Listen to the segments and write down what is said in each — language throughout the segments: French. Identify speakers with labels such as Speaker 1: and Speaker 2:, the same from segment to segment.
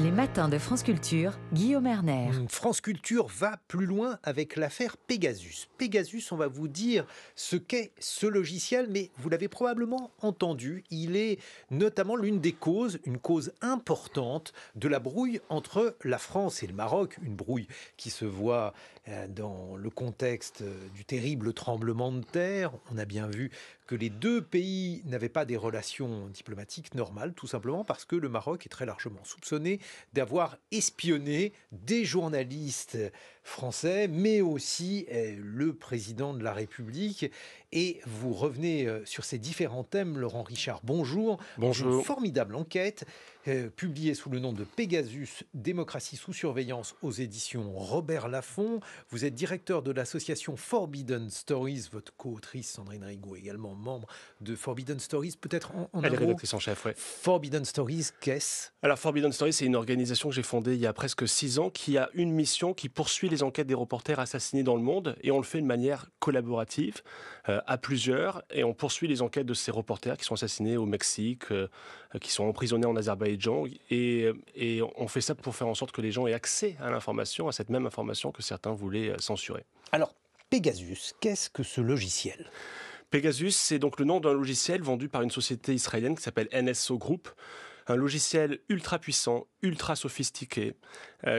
Speaker 1: Les matins de France Culture, Guillaume Erner.
Speaker 2: France Culture va plus loin avec l'affaire Pegasus. Pegasus, on va vous dire ce qu'est ce logiciel, mais vous l'avez probablement entendu, il est notamment l'une des causes, une cause importante de la brouille entre la France et le Maroc, une brouille qui se voit dans le contexte du terrible tremblement de terre. On a bien vu que les deux pays n'avaient pas des relations diplomatiques normales, tout simplement parce que le Maroc est très largement soupçonné d'avoir espionné des journalistes français, mais aussi le président de la République. Et vous revenez sur ces différents thèmes, Laurent Richard, bonjour.
Speaker 3: Bonjour.
Speaker 2: Une formidable enquête publiée sous le nom de Pegasus, démocratie sous surveillance aux éditions Robert Laffont. Vous êtes directeur de l'association Forbidden Stories, votre co-autrice Sandrine Rigaud, également membre de Forbidden Stories. Peut-être en
Speaker 3: Elle est
Speaker 2: un mot,
Speaker 3: rédactrice en chef, oui.
Speaker 2: Forbidden Stories, qu'est-ce ?
Speaker 3: Alors Forbidden Stories, c'est une organisation que j'ai fondée il y a presque 6 ans qui a une mission qui poursuit les enquêtes des reporters assassinés dans le monde, et on le fait de manière collaborative, à plusieurs, et on poursuit les enquêtes de ces reporters qui sont assassinés au Mexique, qui sont emprisonnés en Azerbaïdjan, et on fait ça pour faire en sorte que les gens aient accès à l'information, à cette même information que certains voulaient censurer.
Speaker 2: Alors, Pegasus, qu'est-ce que ce logiciel ?
Speaker 3: Pegasus, c'est donc le nom d'un logiciel vendu par une société israélienne qui s'appelle NSO Group. Un logiciel ultra puissant, ultra sophistiqué,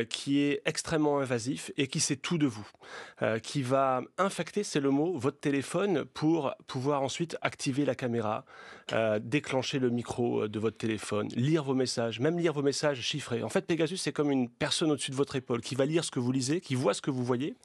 Speaker 3: qui est extrêmement invasif et qui sait tout de vous, qui va infecter, c'est le mot, votre téléphone pour pouvoir ensuite activer la caméra, déclencher le micro de votre téléphone, lire vos messages, même lire vos messages chiffrés. En fait, Pegasus, c'est comme une personne au-dessus de votre épaule qui va lire ce que vous lisez, qui voit ce que vous voyez.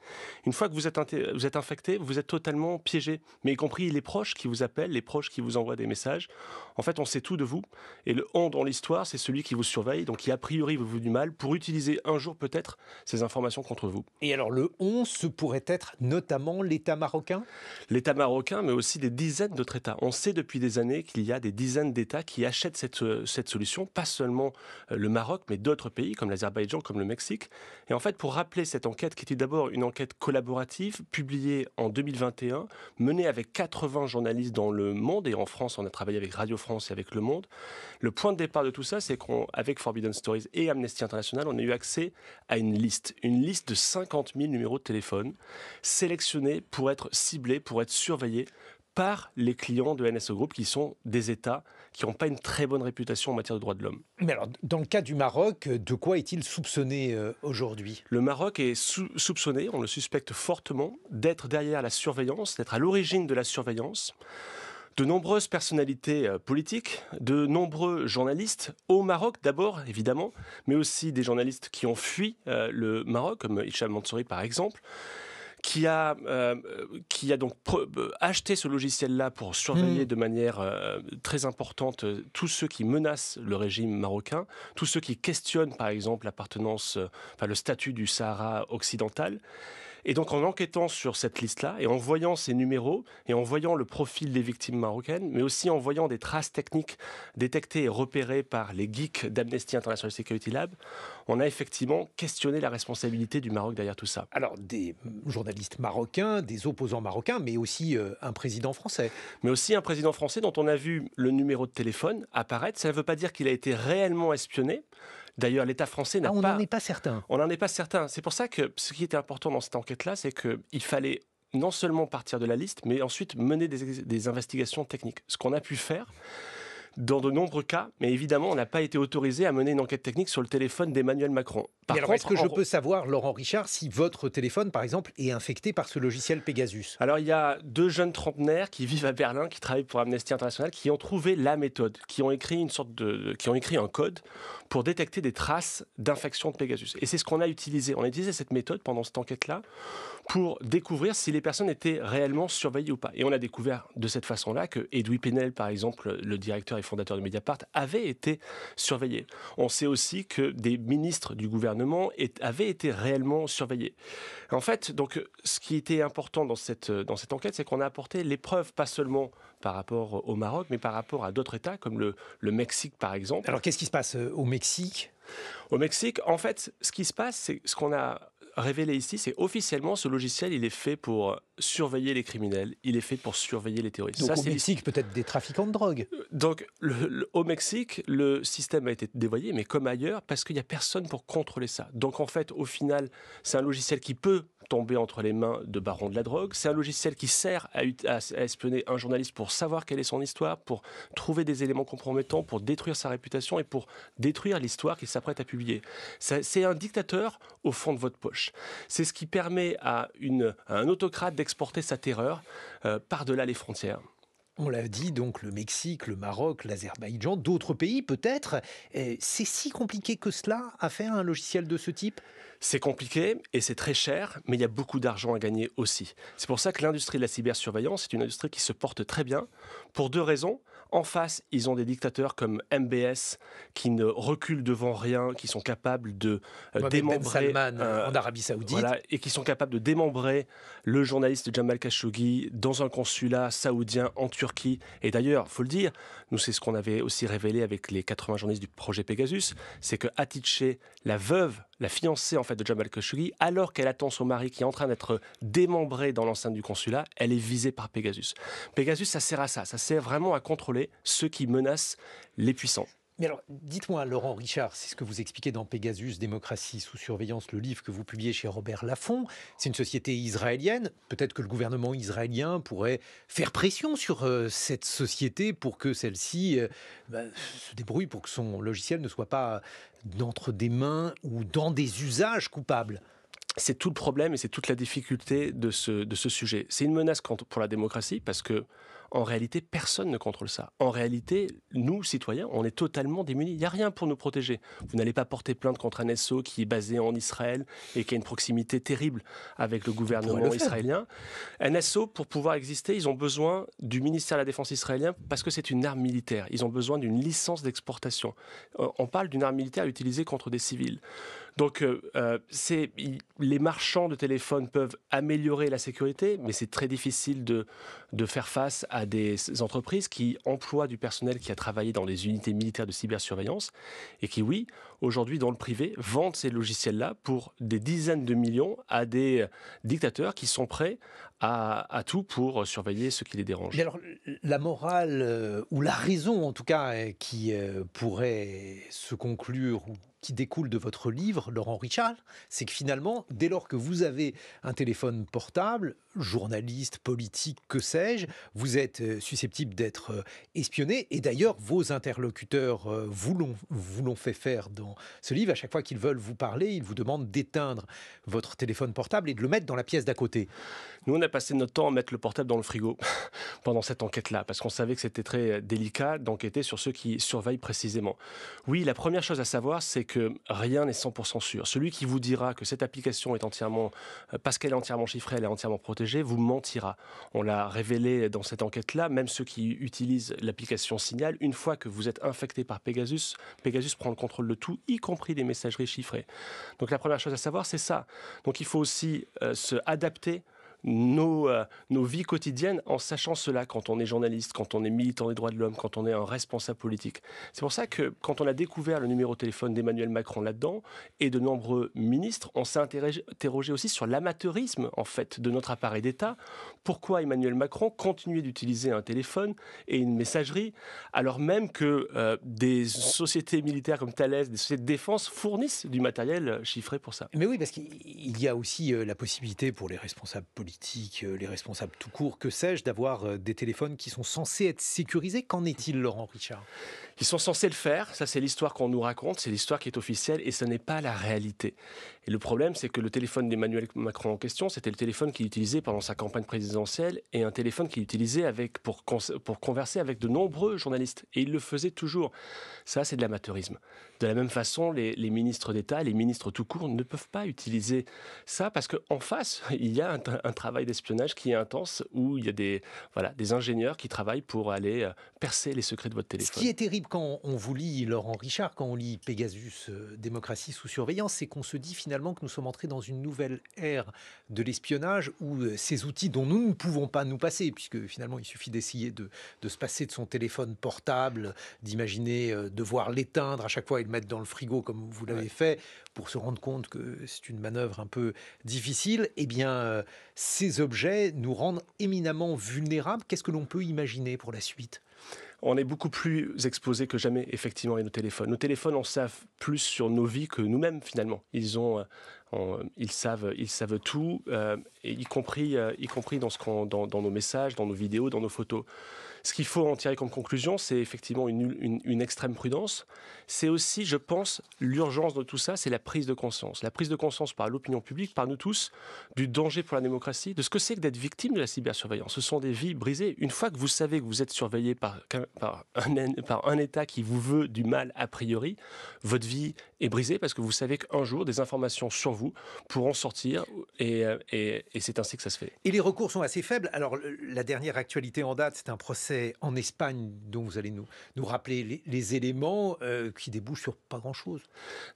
Speaker 3: Une fois que vous êtes infecté, vous êtes totalement piégé, mais y compris les proches qui vous appellent, les proches qui vous envoient des messages. En fait, on sait tout de vous, et le on dans l'histoire, c'est celui qui vous surveille, donc qui a priori vous veut du mal, pour utiliser un jour peut-être ces informations contre vous.
Speaker 2: Et alors le 11, ce pourrait être notamment l'État marocain ?
Speaker 3: L'État marocain, mais aussi des dizaines d'autres États. On sait depuis des années qu'il y a des dizaines d'États qui achètent cette solution, pas seulement le Maroc, mais d'autres pays comme l'Azerbaïdjan, comme le Mexique. Et en fait, pour rappeler cette enquête, qui était d'abord une enquête collaborative, publiée en 2021, menée avec 80 journalistes dans le monde, et en France, on a travaillé avec Radio France et avec Le Monde. Le point de départ de tout ça, c'est qu'avec Forbidden Stories et Amnesty International, on a eu accès à une liste de 50 000 numéros de téléphone sélectionnés pour être ciblés, pour être surveillés par les clients de NSO Group, qui sont des États qui n'ont pas une très bonne réputation en matière de droits de l'homme.
Speaker 2: Mais alors, dans le cas du Maroc, de quoi est-il soupçonné aujourd'hui ?
Speaker 3: Le Maroc est soupçonné, on le suspecte fortement, d'être derrière la surveillance, d'être à l'origine de la surveillance de nombreuses personnalités politiques, de nombreux journalistes au Maroc d'abord, évidemment, mais aussi des journalistes qui ont fui le Maroc, comme Hicham Mansouri par exemple, qui a donc acheté ce logiciel-là pour surveiller de manière très importante tous ceux qui menacent le régime marocain, tous ceux qui questionnent par exemple le statut du Sahara occidental. Et donc en enquêtant sur cette liste-là, et en voyant ces numéros, et en voyant le profil des victimes marocaines, mais aussi en voyant des traces techniques détectées et repérées par les geeks d'Amnesty International Security Lab, on a effectivement questionné la responsabilité du Maroc derrière tout ça.
Speaker 2: Alors des journalistes marocains, des opposants marocains, mais aussi un président français.
Speaker 3: Mais aussi un président français dont on a vu le numéro de téléphone apparaître. Ça ne veut pas dire qu'il a été réellement espionné. D'ailleurs, l'État français n'a pas...
Speaker 2: On n'en est pas certain.
Speaker 3: On n'en est pas certain. C'est pour ça que ce qui était important dans cette enquête-là, c'est qu'il fallait non seulement partir de la liste, mais ensuite mener des investigations techniques. Ce qu'on a pu faire dans de nombreux cas, mais évidemment, on n'a pas été autorisé à mener une enquête technique sur le téléphone d'Emmanuel Macron.
Speaker 2: Par contre, est-ce que je peux savoir, Laurent Richard, si votre téléphone, par exemple, est infecté par ce logiciel Pegasus ?
Speaker 3: Alors, il y a 2 jeunes trentenaires qui vivent à Berlin, qui travaillent pour Amnesty International, qui ont trouvé la méthode, qui ont écrit un code pour détecter des traces d'infection de Pegasus. Et c'est ce qu'on a utilisé. On a utilisé cette méthode pendant cette enquête-là pour découvrir si les personnes étaient réellement surveillées ou pas. Et on a découvert de cette façon-là que Edoui Plenel, par exemple, le directeur et fondateur de Mediapart, avait été surveillé. On sait aussi que des ministres du gouvernement avaient été réellement surveillés. En fait, donc, ce qui était important dans cette enquête, c'est qu'on a apporté les preuves, pas seulement par rapport au Maroc, mais par rapport à d'autres États, comme le Mexique, par exemple.
Speaker 2: Alors, qu'est-ce qui se passe au Mexique ?
Speaker 3: Au Mexique, en fait, ce qui se passe, c'est ce qu'on a révéler ici, c'est officiellement ce logiciel, il est fait pour surveiller les criminels, il est fait pour surveiller les terroristes.
Speaker 2: Donc
Speaker 3: ça,
Speaker 2: au Mexique, peut-être des trafiquants de drogue.
Speaker 3: Donc au Mexique, le système a été dévoyé, mais comme ailleurs, parce qu'il n'y a personne pour contrôler ça. Donc en fait, au final, c'est un logiciel qui peut tomber entre les mains de barons de la drogue. C'est un logiciel qui sert à espionner un journaliste pour savoir quelle est son histoire, pour trouver des éléments compromettants, pour détruire sa réputation et pour détruire l'histoire qu'il s'apprête à publier. C'est un dictateur au fond de votre poche. C'est ce qui permet à un autocrate d'exporter sa terreur par-delà les frontières.
Speaker 2: On l'a dit, donc le Mexique, le Maroc, l'Azerbaïdjan, d'autres pays peut-être. C'est si compliqué que cela à faire un logiciel de ce type ?
Speaker 3: C'est compliqué et c'est très cher, mais il y a beaucoup d'argent à gagner aussi. C'est pour ça que l'industrie de la cybersurveillance est une industrie qui se porte très bien, pour deux raisons. En face, ils ont des dictateurs comme MBS qui ne reculent devant rien, qui sont capables de démembrer...
Speaker 2: Ben Salman en Arabie Saoudite.
Speaker 3: Voilà, et qui sont capables de démembrer le journaliste Jamal Khashoggi dans un consulat saoudien en Turquie. Et d'ailleurs, il faut le dire, nous c'est ce qu'on avait aussi révélé avec les 80 journalistes du projet Pegasus, c'est que Hatice, la veuve, la fiancée en fait de Jamal Khashoggi, alors qu'elle attend son mari qui est en train d'être démembré dans l'enceinte du consulat, elle est visée par Pegasus. Pegasus, ça sert à ça sert vraiment à contrôler ceux qui menacent les puissants.
Speaker 2: Mais alors, dites-moi, Laurent Richard, c'est ce que vous expliquez dans Pegasus, démocratie sous surveillance, le livre que vous publiez chez Robert Laffont. C'est une société israélienne. Peut-être que le gouvernement israélien pourrait faire pression sur cette société pour que celle-ci se débrouille pour que son logiciel ne soit pas entre des mains ou dans des usages coupables.
Speaker 3: C'est tout le problème et c'est toute la difficulté de ce sujet. C'est une menace pour la démocratie parce que en réalité, personne ne contrôle ça. En réalité, nous, citoyens, on est totalement démunis. Il n'y a rien pour nous protéger. Vous n'allez pas porter plainte contre un SO qui est basé en Israël et qui a une proximité terrible avec le gouvernement israélien. Un SO, pour pouvoir exister, ils ont besoin du ministère de la Défense israélien parce que c'est une arme militaire. Ils ont besoin d'une licence d'exportation. On parle d'une arme militaire utilisée contre des civils. Donc, les marchands de téléphone peuvent améliorer la sécurité, mais c'est très difficile de faire face à des entreprises qui emploient du personnel qui a travaillé dans les unités militaires de cybersurveillance et qui, oui, aujourd'hui, dans le privé, vendent ces logiciels-là pour des dizaines de millions à des dictateurs qui sont prêts à tout pour surveiller ce qui les dérange.
Speaker 2: Mais alors, la morale, ou la raison en tout cas, qui pourrait se conclure ou qui découle de votre livre, Laurent Richard, c'est que finalement, dès lors que vous avez un téléphone portable, journaliste, politique, que sais-je, vous êtes susceptible d'être espionné. Et d'ailleurs, vos interlocuteurs vous l'ont fait faire dans ce livre. À chaque fois qu'ils veulent vous parler, ils vous demandent d'éteindre votre téléphone portable et de le mettre dans la pièce d'à côté.
Speaker 3: Nous, on a passé notre temps à mettre le portable dans le frigo pendant cette enquête-là, parce qu'on savait que c'était très délicat d'enquêter sur ceux qui surveillent précisément. Oui, la première chose à savoir, c'est que rien n'est 100% sûr. Celui qui vous dira que cette application est entièrement, parce qu'elle est entièrement chiffrée, elle est entièrement protégée, vous mentira. On l'a révélé dans cette enquête-là, même ceux qui utilisent l'application Signal, une fois que vous êtes infecté par Pegasus, Pegasus prend le contrôle de tout, y compris des messageries chiffrées. Donc la première chose à savoir, c'est ça. Donc il faut aussi se adapter nos vies quotidiennes en sachant cela quand on est journaliste, quand on est militant des droits de l'homme, quand on est un responsable politique. C'est pour ça que quand on a découvert le numéro de téléphone d'Emmanuel Macron là-dedans et de nombreux ministres, on s'est interrogé aussi sur l'amateurisme en fait de notre appareil d'État. Pourquoi Emmanuel Macron continuait d'utiliser un téléphone et une messagerie alors même que des sociétés militaires comme Thales, des sociétés de défense fournissent du matériel chiffré pour ça.
Speaker 2: Mais oui, parce qu'il y a aussi la possibilité pour les responsables politiques, les responsables tout court, que sais-je, d'avoir des téléphones qui sont censés être sécurisés. Qu'en est-il, Laurent Richard ?
Speaker 3: Ils sont censés le faire, ça c'est l'histoire qu'on nous raconte, c'est l'histoire qui est officielle et ce n'est pas la réalité. Et le problème, c'est que le téléphone d'Emmanuel Macron en question, c'était le téléphone qu'il utilisait pendant sa campagne présidentielle et un téléphone qu'il utilisait pour converser avec de nombreux journalistes. Et il le faisait toujours. Ça, c'est de l'amateurisme. De la même façon, les ministres d'État, les ministres tout court ne peuvent pas utiliser ça parce qu'en face, il y a un travail d'espionnage qui est intense, où il y a des ingénieurs qui travaillent pour aller percer les secrets de votre téléphone.
Speaker 2: Ce qui est terrible quand on vous lit, Laurent Richard, quand on lit Pegasus, démocratie sous surveillance, c'est qu'on se dit finalement que nous sommes entrés dans une nouvelle ère de l'espionnage où ces outils dont nous ne pouvons pas nous passer, puisque finalement il suffit d'essayer de se passer de son téléphone portable, d'imaginer devoir l'éteindre à chaque fois et le mettre dans le frigo comme vous l'avez fait, pour se rendre compte que c'est une manœuvre un peu difficile, eh bien, ces objets nous rendent éminemment vulnérables. Qu'est-ce que l'on peut imaginer pour la suite ?
Speaker 3: On est beaucoup plus exposé que jamais, effectivement, à nos téléphones. Nos téléphones en savent plus sur nos vies que nous-mêmes, finalement. Ils savent tout, et y compris dans nos messages, dans nos vidéos, dans nos photos. Ce qu'il faut en tirer comme conclusion, c'est effectivement une extrême prudence. C'est aussi, je pense, l'urgence de tout ça, c'est la prise de conscience. La prise de conscience par l'opinion publique, par nous tous, du danger pour la démocratie, de ce que c'est que d'être victime de la cybersurveillance. Ce sont des vies brisées. Une fois que vous savez que vous êtes surveillé par un État qui vous veut du mal a priori, votre vie est brisée parce que vous savez qu'un jour, des informations sur vous pourront sortir et c'est ainsi que ça se fait.
Speaker 2: Et les recours sont assez faibles. Alors, la dernière actualité en date, c'est un procès en Espagne dont vous allez nous rappeler les éléments qui débouchent sur pas grand-chose.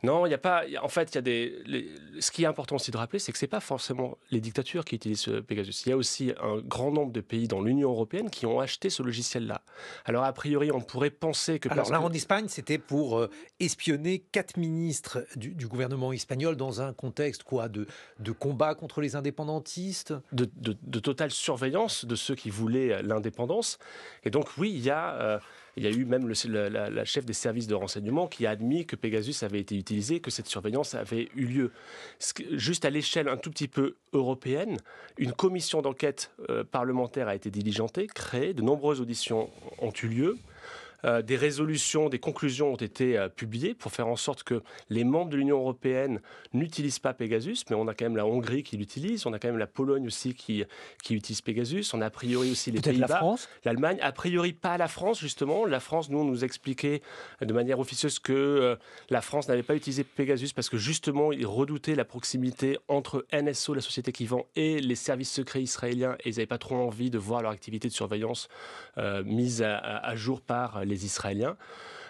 Speaker 3: Non, il n'y a pas... En fait, ce qui est important aussi de rappeler, c'est que ce n'est pas forcément les dictatures qui utilisent ce Pegasus. Il y a aussi un grand nombre de pays dans l'Union européenne qui ont acheté ce logiciel-là. Alors, a priori, on pourrait penser que...
Speaker 2: Alors là, en Espagne, c'était pour espionner 4 ministres du gouvernement espagnol dans un contexte de combat contre les indépendantistes.
Speaker 3: De totale surveillance de ceux qui voulaient l'indépendance. Et donc oui, il y a eu même la chef des services de renseignement qui a admis que Pegasus avait été utilisé, que cette surveillance avait eu lieu. Juste à l'échelle un tout petit peu européenne, une commission d'enquête parlementaire a été diligentée, créée, de nombreuses auditions ont eu lieu. Des résolutions, des conclusions ont été publiées pour faire en sorte que les membres de l'Union européenne n'utilisent pas Pegasus, mais on a quand même la Hongrie qui l'utilise, on a quand même la Pologne aussi qui utilise Pegasus, on a a priori aussi les Pays-Bas,
Speaker 2: la France,
Speaker 3: l'Allemagne, a priori pas la France justement. La France, nous, on nous expliquait de manière officieuse que la France n'avait pas utilisé Pegasus parce que justement, ils redoutaient la proximité entre NSO, la société qui vend, et les services secrets israéliens, et ils n'avaient pas trop envie de voir leur activité de surveillance mise à jour par les Israéliens.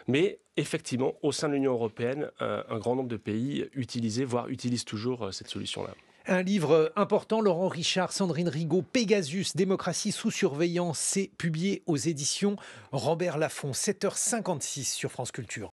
Speaker 3: Mais effectivement, au sein de l'Union européenne, un grand nombre de pays utilisaient, voire utilisent toujours cette solution-là.
Speaker 2: Un livre important, Laurent Richard, Sandrine Rigaud, Pegasus, démocratie sous surveillance, c'est publié aux éditions Robert Laffont, 7h56 sur France Culture.